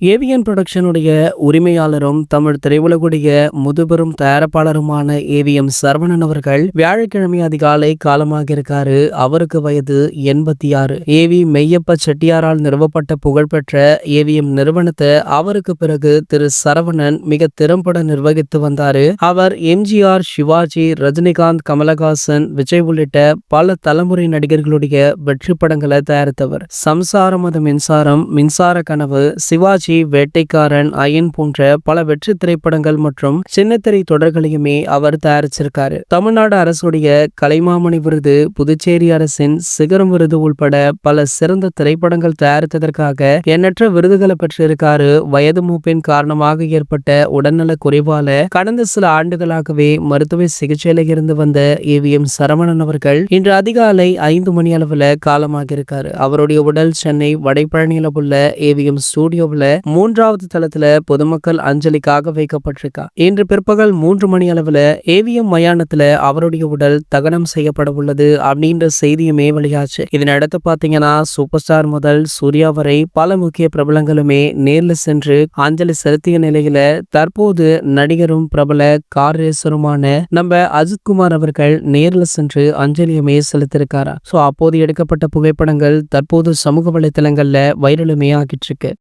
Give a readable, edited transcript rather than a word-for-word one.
AVN புரொடக்ஷனுடைய உரிமையாளரும் Tamil திரையுலகுடைய முதுபெரும் தயாரிப்பாளருமான AVM Saravanan அவர்கள் வியாழக்கிழமை அதிகாலை காலமாக இருக்காரு. அவருக்கு வயது 86. ஏவி மெய்யப்ப செட்டியாரால் நிறுவப்பட்ட புகழ்பெற்ற ஏவிஎம் நிறுவனத்தை அவருக்கு பிறகு திரு சரவணன் மிக திறம்பட நிர்வகித்து வந்தாரு. அவர் எம்ஜிஆர், சிவாஜி, ரஜினிகாந்த், கமலஹாசன், விஜய் உள்ளிட்ட பல தலைமுறை நடிகர்களுடைய வெற்றி படங்களை தயாரித்தவர். சம்சாரம் அது மின்சாரம், மின்சார கனவு, சிவாஜி, வேட்டைக்காரன், அயன் போன்ற பல வெற்றி திரைப்படங்கள் மற்றும் சின்னத்திரை தொடர்களையுமே அவர் தயாரிச்சிருக்காரு. தமிழ்நாடு அரசுடைய கலைமாமணி விருது, புதுச்சேரி அரசின் சிகரம் விருது உள்பட பல சிறந்த திரைப்படங்கள் தயாரித்ததற்காக எண்ணற்ற விருதுகளை பெற்றிருக்காரு. வயது மூப்பின் காரணமாக ஏற்பட்ட உடல்நல குறைவால கடந்த சில ஆண்டுகளாகவே மருத்துவ சிகிச்சையில இருந்து வந்த ஏவிஎம் சரவணன் அவர்கள் இன்று அதிகாலை 5 மணி அளவுல காலமாக இருக்காரு. அவருடைய உடல் சென்னை வடைப்பழனியில உள்ள ஏவிஎம் ஸ்டுடியோவில் 3வது தளத்துல பொதுமக்கள் அஞ்சலிக்காக வைக்கப்பட்டிருக்கா. இன்று பிற்பகல் 3 மணி அளவுல ஏவிஎம் மயானத்துல அவருடைய உடல் தகனம் செய்யப்பட உள்ளது அப்படின்ற செய்தியுமே வெளியாச்சு. இதனடுத்து பாத்தீங்கன்னா சூப்பர் ஸ்டார் முதல் சூர்யா வரை பல முக்கிய பிரபலங்களுமே நேர்ல சென்று அஞ்சலி செலுத்திய நிலையில தற்போது நடிகரும் பிரபல கார் ரேசருமான நம்ம அஜித்குமார் அவர்கள் நேர்ல சென்று அஞ்சலியுமே செலுத்திருக்காரா. அப்போது எடுக்கப்பட்ட புகைப்படங்கள் தற்போது சமூக வலைதளங்கள்ல வைரலுமே ஆகிட்டு இருக்கு.